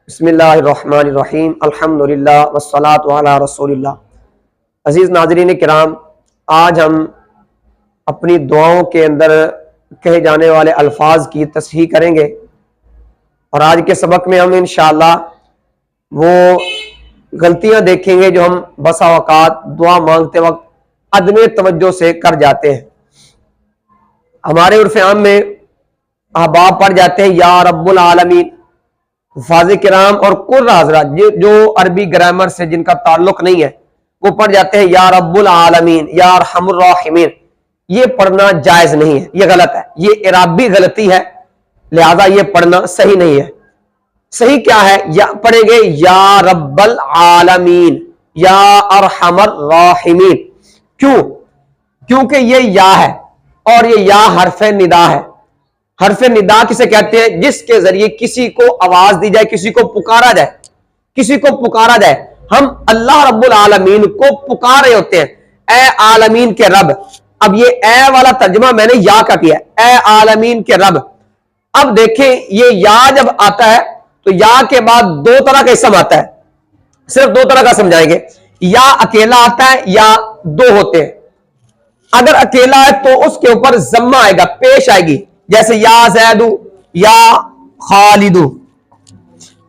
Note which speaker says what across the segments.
Speaker 1: بسم اللہ الرحمن الرحیم الحمدللہ والصلاة علی رسول اللہ۔ عزیز ناظرین کرام، آج ہم اپنی دعاؤں کے اندر کہے جانے والے الفاظ کی تصحیح کریں گے، اور آج کے سبق میں ہم انشاءاللہ وہ غلطیاں دیکھیں گے جو ہم بسا اوقات دعا مانگتے وقت عدم توجہ سے کر جاتے ہیں۔ ہمارے عرف عام میں احباب پڑھ جاتے ہیں یا رب العالمین، حفاظ کرام اور قرہ حضرات جو عربی گرامر سے جن کا تعلق نہیں ہے وہ پڑھ جاتے ہیں یا رب العالمین یا ارحم الراحمین۔ یہ پڑھنا جائز نہیں ہے، یہ غلط ہے، یہ اعرابی غلطی ہے، لہذا یہ پڑھنا صحیح نہیں ہے۔ صحیح کیا ہے؟ یا پڑھیں گے یا رب العالمین یا ارحم الراحمین۔ کیوں؟ کیونکہ یہ یا ہے اور یہ یا حرف ندا ہے۔ حرف ندا کسے کہتے ہیں؟ جس کے ذریعے کسی کو آواز دی جائے، کسی کو پکارا جائے، کسی کو پکارا جائے۔ ہم اللہ رب العالمین کو پکار رہے ہوتے ہیں، اے عالمین کے رب۔ اب یہ اے والا ترجمہ میں نے یا کا کیا ہے، اے عالمین کے رب۔ اب دیکھیں یہ یا جب آتا ہے تو یا کے بعد دو طرح کا اسم آتا ہے، صرف دو طرح کا سمجھائیں گے۔ یا اکیلا آتا ہے یا دو ہوتے ہیں۔ اگر اکیلا ہے تو اس کے اوپر ضمہ آئے گا، پیش آئے گی، جیسے یا زیدو یا خالدو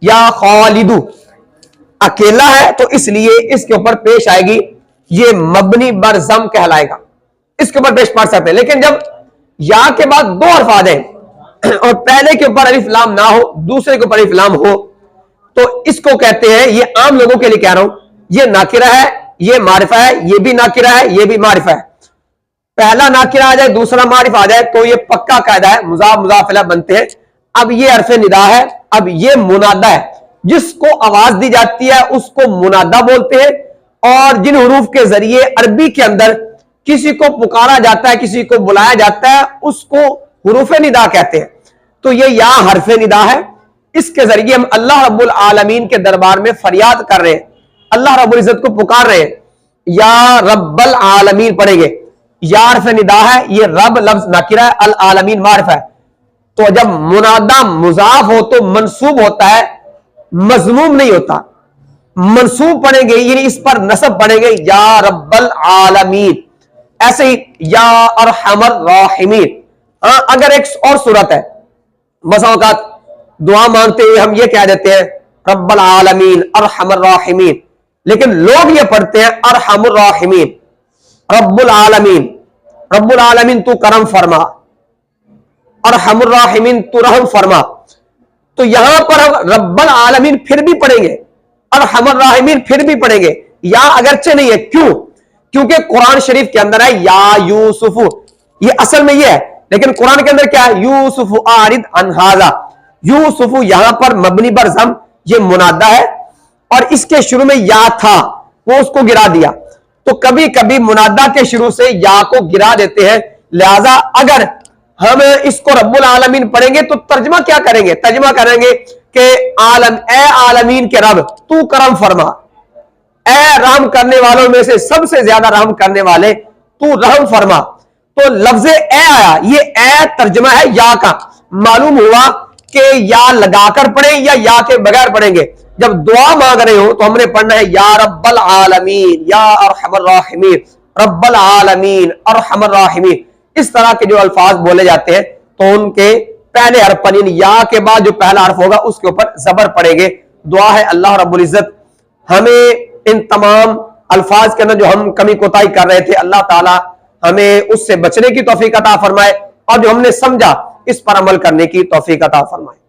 Speaker 1: یا خالدو۔ اکیلا ہے تو اس لیے اس کے اوپر پیش آئے گی، یہ مبنی بر ضم کہلائے گا، اس کے اوپر پیش پڑھ سکتے ہیں۔ لیکن جب یا کے بعد دو الفاظ ہیں اور پہلے کے اوپر الف لام نہ ہو، دوسرے کے اوپر الف لام ہو، تو اس کو کہتے ہیں، یہ عام لوگوں کے لیے کہہ رہا ہوں، یہ ناکرہ ہے، یہ معرفہ ہے، یہ بھی ناکرہ ہے، یہ بھی معرفہ ہے۔ پہلا ناکرہ آ جائے دوسرا معرفہ آ جائے تو یہ پکا قاعدہ ہے، مضاف مضاف الیہ بنتے ہیں۔ اب یہ حرف ندا ہے، اب یہ منادہ ہے، جس کو آواز دی جاتی ہے اس کو منادہ بولتے ہیں، اور جن حروف کے ذریعے عربی کے اندر کسی کو پکارا جاتا ہے، کسی کو بلایا جاتا ہے، اس کو حروف ندا کہتے ہیں۔ تو یہ یا حرف ندا ہے، اس کے ذریعے ہم اللہ رب العالمین کے دربار میں فریاد کر رہے ہیں، اللہ رب العزت کو پکار رہے ہیں۔ یا رب العالمین پڑھیں گے، یا حرف ندا ہے، یہ رب لفظ نکرہ ہے، العالمین معرفہ ہے۔ تو جب منادہ مضاف ہو تو منصوب ہوتا ہے، مضموم نہیں ہوتا۔ منصوب پڑھیں گے یعنی اس پر نصب پڑھیں گے یا رب العالمین۔ ایسے ہی یا ارحم الراحمین۔ اگر ایک اور صورت ہے، بسا اوقات دعا مانگتے ہوئے ہم یہ کہہ دیتے ہیں رب العالمین ارحم الراحمین، لیکن لوگ یہ پڑھتے ہیں ارحم الراحمین، رب العالمین، رب العالمین تو کرم فرما، ارحم الراحمین تو رحم فرما۔ تو یہاں پر ہم رب العالمین پھر بھی پڑھیں گے، ارحم الراحمین پھر بھی پڑھیں گے، یا اگرچہ نہیں ہے۔ کیوں؟ کیونکہ قرآن شریف کے اندر ہے یا یوسف، یہ اصل میں یہ ہے، لیکن قرآن کے اندر کیا ہے؟ یوسف اعرض عن ھذا۔ یوسف یہاں پر مبنی بر ضم، یہ منادہ ہے، اور اس کے شروع میں یا تھا، وہ اس کو گرا دیا۔ تو کبھی کبھی منادہ کے شروع سے یا کو گرا دیتے ہیں، لہذا اگر ہم اس کو رب العالمین پڑھیں گے تو ترجمہ کیا کریں گے؟ ترجمہ کریں گے کہ اے عالمین کے رب تو کرم فرما، اے رحم کرنے والوں میں سے سب سے زیادہ رحم کرنے والے تو رحم فرما۔ تو لفظ اے آیا، یہ اے ترجمہ ہے یا کا۔ معلوم ہوا کہ یا لگا کر پڑھیں یا کے بغیر پڑھیں گے۔ جب دعا مانگ رہے ہو تو ہم نے پڑھنا ہے یا رب العالمین یا ارحم الراحمین، رب العالمین ارحم الراحمین۔ اس طرح کے جو الفاظ بولے جاتے ہیں تو ان کے پہلے حرف پر، یا کے بعد جو پہلا حرف ہوگا اس کے اوپر زبر پڑے گے۔ دعا ہے اللہ رب العزت ہمیں ان تمام الفاظ کے اندر جو ہم کمی کوتاہی کر رہے تھے، اللہ تعالی ہمیں اس سے بچنے کی توفیق عطا فرمائے، اور جو ہم نے سمجھا اس پر عمل کرنے کی توفیق عطا فرمائے۔